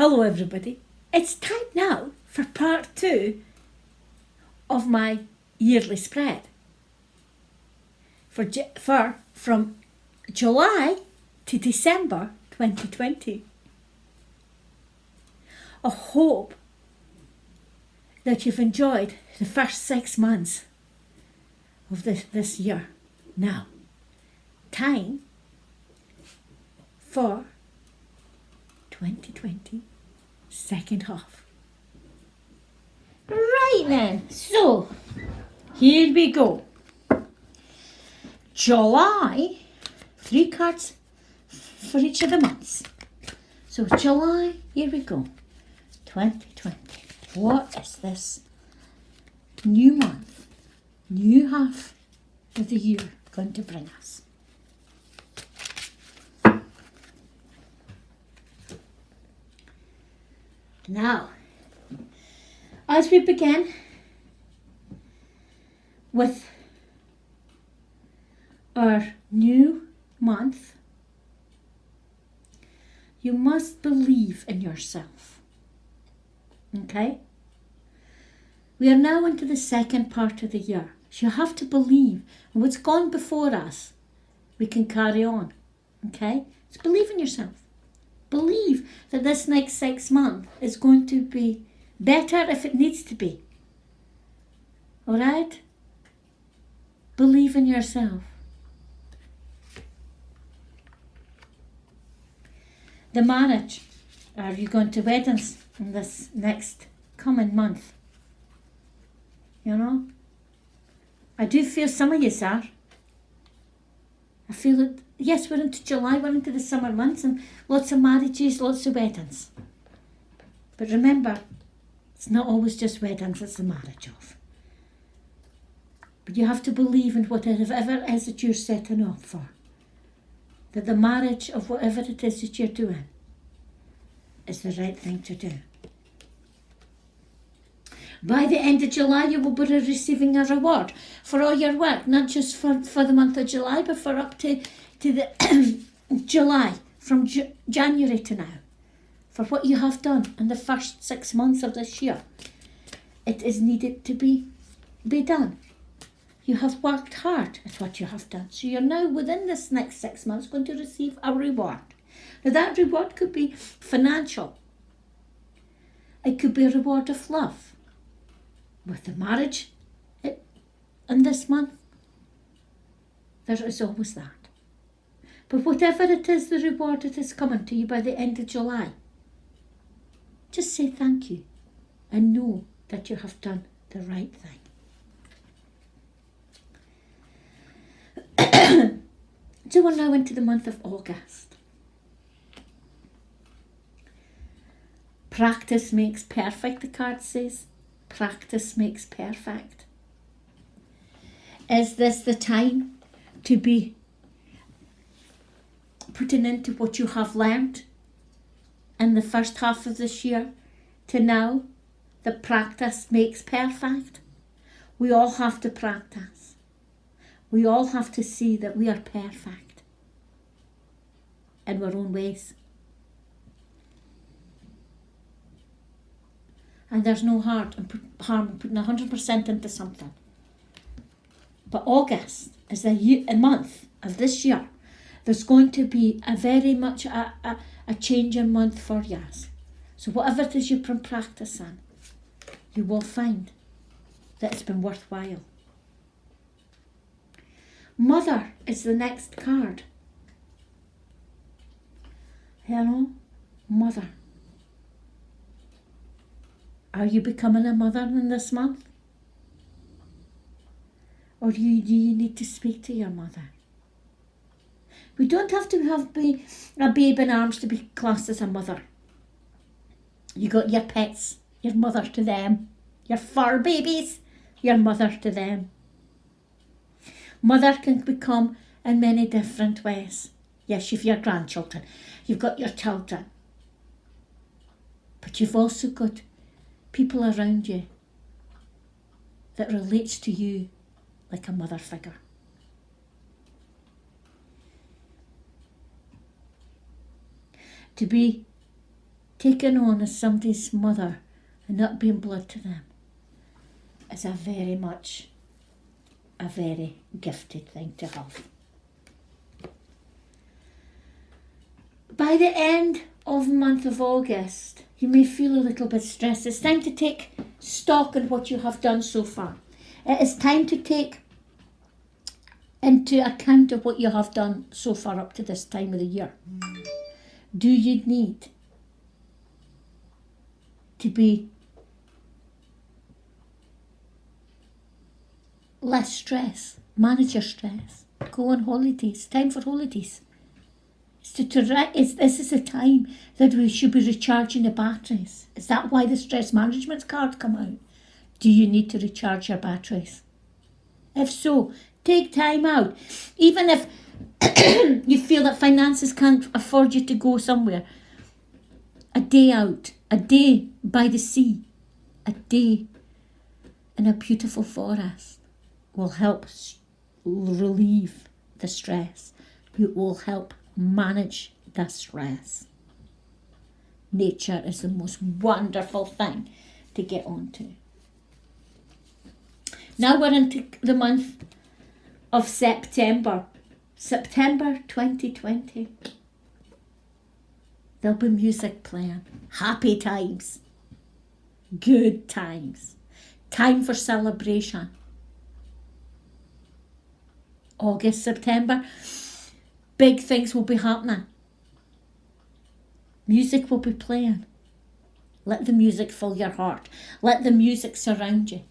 Hello everybody. It's time now for part 2 of my yearly spread for from July to December 2020. I hope that you've enjoyed the first 6 months of this year. Now, time for 2020 second half. Right then, so here we go. July, 3 cards for each of the months. So July, here we go. 2020. What is this new month, new half of the year going to bring us? Now, as we begin with our new month, you must believe in yourself. Okay? We are now into the second part of the year. So you have to believe in what's gone before us. We can carry on. Okay? So believe in yourself. Believe that this next 6 months is going to be better if it needs to be. Alright? Believe in yourself. The marriage. Are you going to weddings in this next coming month? You know? I do feel some of you are. I feel that, yes, we're into July, we're into the summer months, and lots of marriages, lots of weddings. But remember, it's not always just weddings, it's the marriage of. But you have to believe in whatever it is that you're setting up for. That the marriage of whatever it is that you're doing is the right thing to do. By the end of July, you will be receiving a reward for all your work, not just for the month of July, but for up to the July, from January to now, for what you have done in the first 6 months of this year. It is needed to be done. You have worked hard at what you have done. So you're now within this next 6 months going to receive a reward. Now that reward could be financial. It could be a reward of love. With the marriage in this month, there is always that. But whatever it is, the reward that is coming to you by the end of July, just say thank you and know that you have done the right thing. So we're now into the month of August. Practice makes perfect, the card says. Practice makes perfect. Is this the time to be putting into what you have learned in the first half of this year to now that practice makes perfect? We all have to practice. We all have to see that we are perfect in our own ways. And there's no harm in putting 100% into something. But August is a month of this year. There's going to be a very much a changing month for you. So whatever it is you've been practicing, you will find that it's been worthwhile. Mother is the next card. You know, mother. Are you becoming a mother in this month? Or do you need to speak to your mother? We don't have to be a baby in arms to be classed as a mother. You got your pets, your mother to them. Your fur babies, your mother to them. Mother can become in many different ways. Yes, you've your grandchildren, you've got your children. But you've also got people around you that relates to you like a mother figure. To taken on as somebody's mother and not being blood to them is a very gifted thing to have. By the end of the month of August, you may feel a little bit stressed. It's time to take stock in what you have done so far. It is time to take into account of what you have done so far up to this time of the year. Do you need to be less stress? Manage your stress. Go on holidays. Time for holidays. This is a time that we should be recharging the batteries. Is that why the stress management card come out? Do you need to recharge your batteries? If so, take time out. Even if you feel that finances can't afford you to go somewhere, a day out, a day by the sea, a day in a beautiful forest will help relieve the stress. It will help manage the stress. Nature is the most wonderful thing to get onto. Now we're into the month of September. September 2020. There'll be music playing. Happy times. Good times. Time for celebration. August, September, big things will be happening. Music will be playing. Let the music fill your heart. Let the music surround you.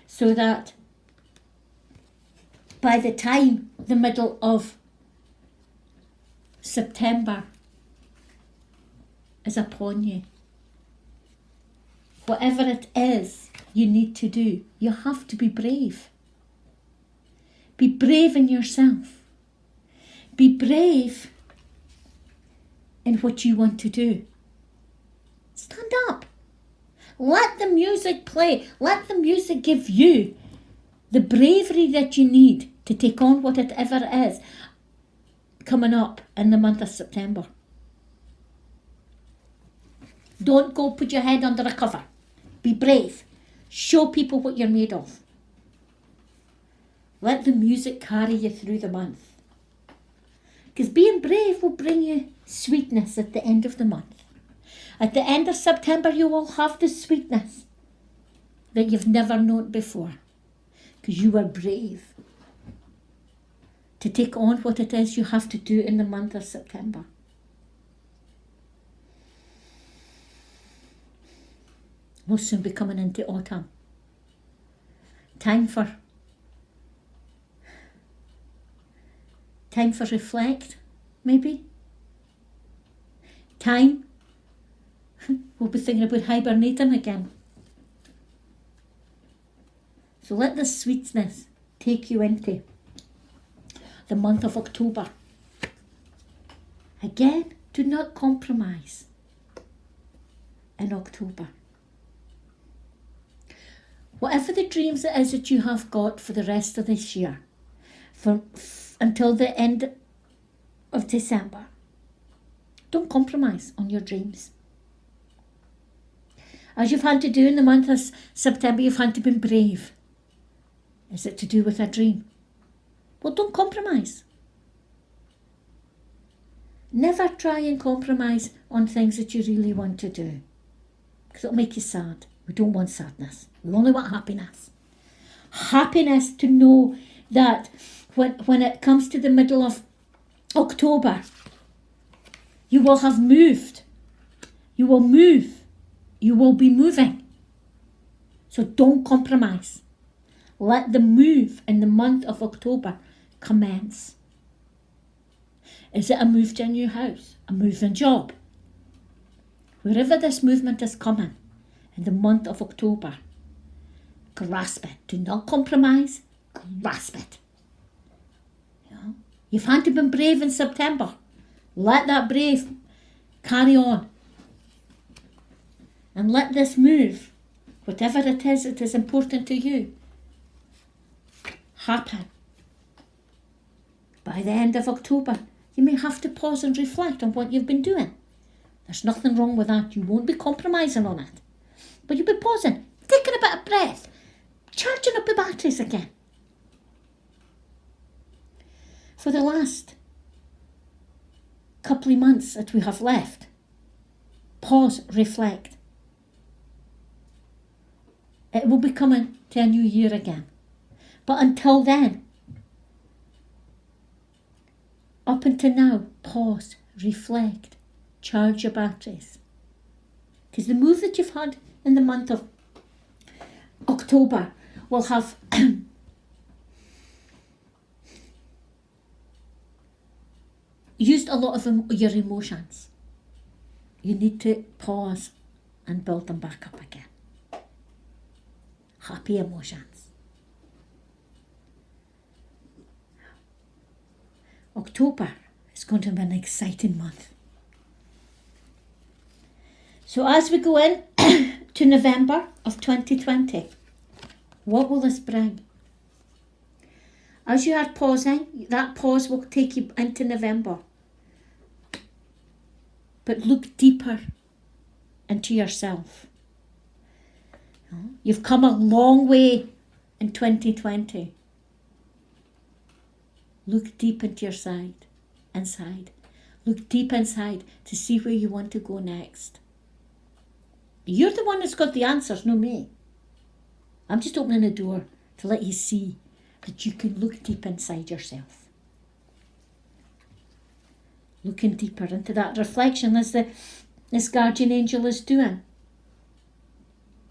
So that by the time the middle of September is upon you, whatever it is you need to do, you have to be brave. Be brave in yourself. Be brave in what you want to do. Stand up. Let the music play. Let the music give you the bravery that you need to take on whatever it is coming up in the month of September. Don't go put your head under a cover. Be brave. Show people what you're made of. Let the music carry you through the month. Because being brave will bring you sweetness at the end of the month. At the end of September, you will have the sweetness that you've never known before. Because you were brave to take on what it is you have to do in the month of September. We'll soon be coming into autumn. Time for reflect, maybe. Time, we'll be thinking about hibernating again. So let the sweetness take you into the month of October. Again, do not compromise in October. Whatever the dreams it is that you have got for the rest of this year, until the end of December, don't compromise on your dreams. As you've had to do in the month of September, you've had to be brave. Is it to do with a dream? Well, don't compromise. Never try and compromise on things that you really want to do, because it'll make you sad. We don't want sadness. We only want happiness. Happiness to know that when it comes to the middle of October, you will have moved. You will move. You will be moving. So don't compromise. Let the move in the month of October commence. Is it a move to a new house? A moving job? Wherever this movement is coming in the month of October, grasp it. Do not compromise. Grasp it. You've had to be brave in September. Let that brave carry on. And let this move, whatever it is that is important to you, happen. By the end of October, You may have to pause and reflect on what you've been doing. There's nothing wrong with that. You won't be compromising on it. But you'll be pausing, taking a bit of breath, charging up the batteries again. For the last couple of months that we have left, pause, reflect. It will be coming to a new year again. But until then, up until now, pause, reflect, charge your batteries. Because the move that you've had in the month of October will have used a lot of your emotions. You need to pause and build them back up again. Happy emotions. October is going to be an exciting month. So as we go in to November of 2020, what will this bring? As you are pausing, that pause will take you into November. But look deeper into yourself. You've come a long way in 2020. Look deep into your inside. Look deep inside to see where you want to go next. You're the one that's got the answers, not me. I'm just opening a door to let you see that you can look deep inside yourself. Looking deeper into that reflection as this guardian angel is doing.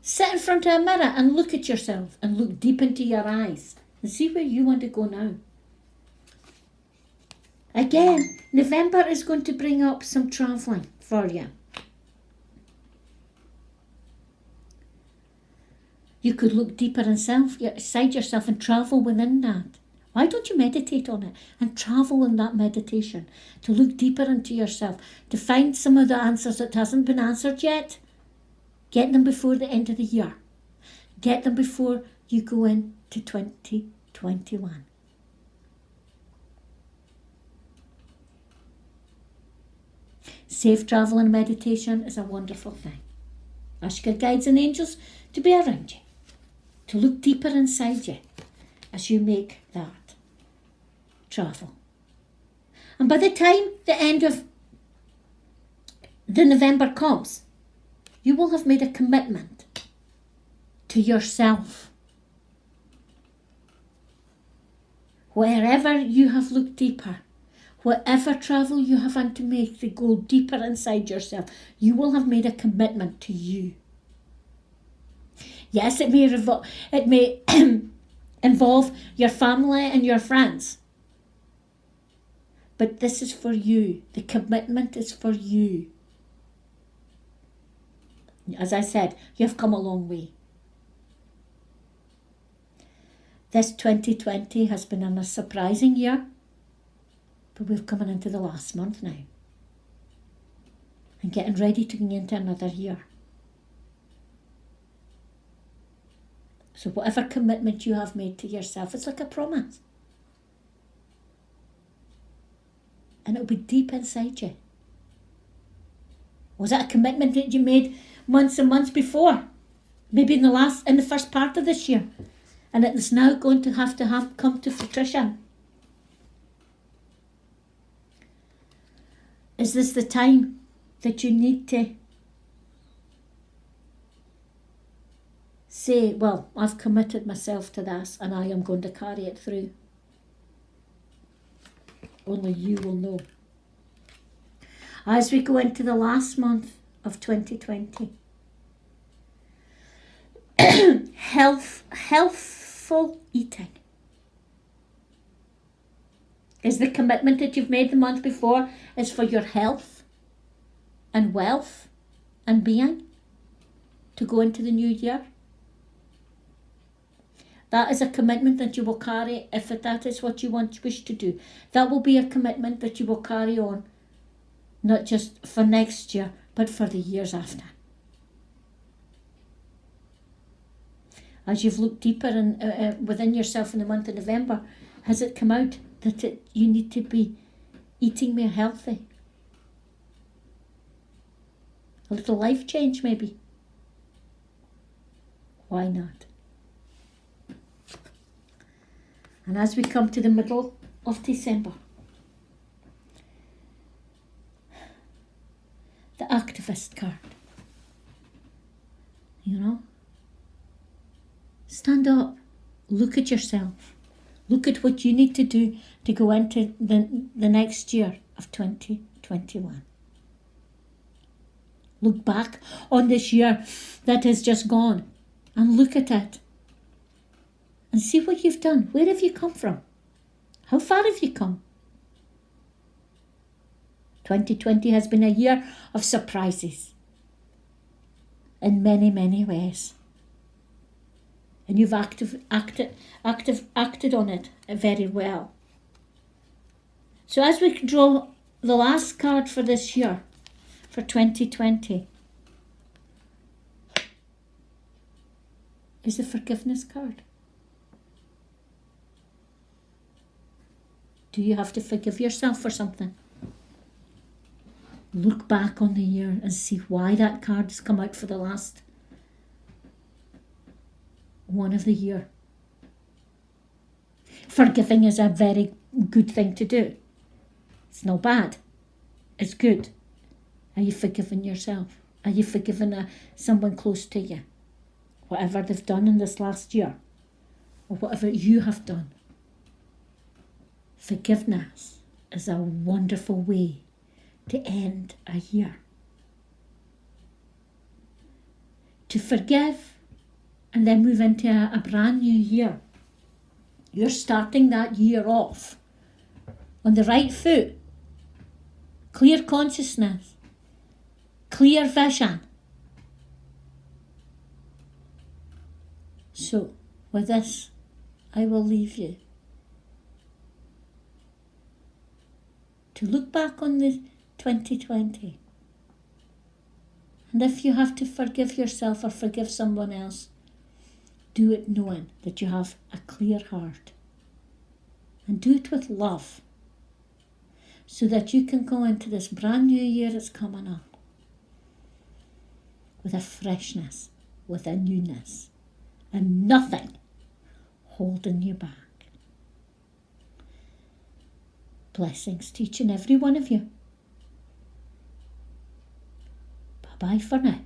Sit in front of a mirror and look at yourself and look deep into your eyes and see where you want to go now. Again, November is going to bring up some travelling for you. You could look deeper inside yourself and travel within that. Why don't you meditate on it and travel in that meditation to look deeper into yourself, to find some of the answers that hasn't been answered yet? Get them before the end of the year. Get them before you go into 2021. Safe travel and meditation is a wonderful thing. Ask your guides and angels to be around you, to look deeper inside you as you make that travel. And by the time the end of the November comes, you will have made a commitment to yourself. Wherever you have looked deeper, whatever travel you have had to make to go deeper inside yourself, you will have made a commitment to you. Yes, it may involve your family and your friends. But this is for you. The commitment is for you. As I said, you've come a long way. This 2020 has been a surprising year. But we're coming into the last month now. And getting ready to go into another year. So whatever commitment you have made to yourself, it's like a promise. And it'll be deep inside you. Was that a commitment that you made months and months before? Maybe in the first part of this year. And it is now going to have come to fruition. Is this the time that you need to say, well, I've committed myself to this and I am going to carry it through? Only you will know. As we go into the last month of 2020, healthful eating is the commitment that you've made the month before is for your health and wealth and being to go into the new year. That is a commitment that you will carry if that is what you wish to do. That will be a commitment that you will carry on, not just for next year, but for the years after. As you've looked deeper within yourself in the month of November, has it come out that you need to be eating more healthy. A little life change maybe. Why not? And as we come to the middle of December, the activist card. You know? Stand up. Look at yourself. Look at what you need to do to go into the next year of 2021. Look back on this year that has just gone and look at it and see what you've done. Where have you come from? How far have you come? 2020 has been a year of surprises in many, many ways. And you've acted on it very well. So as we draw the last card for this year, for 2020, is the forgiveness card. Do you have to forgive yourself for something? Look back on the year and see why that card has come out for the last one of the year. Forgiving is a very good thing to do. It's not bad. It's good. Are you forgiving yourself? Are you forgiving someone close to you? Whatever they've done in this last year, or whatever you have done. Forgiveness is a wonderful way to end a year. To forgive and then move into a brand new year. You're starting that year off on the right foot. Clear consciousness. Clear vision. So, with this, I will leave you to look back on the 2020. And if you have to forgive yourself or forgive someone else, do it knowing that you have a clear heart. And do it with love, so that you can go into this brand new year that's coming up with a freshness, with a newness, and nothing holding you back. Blessings to each and every one of you. Bye-bye for now.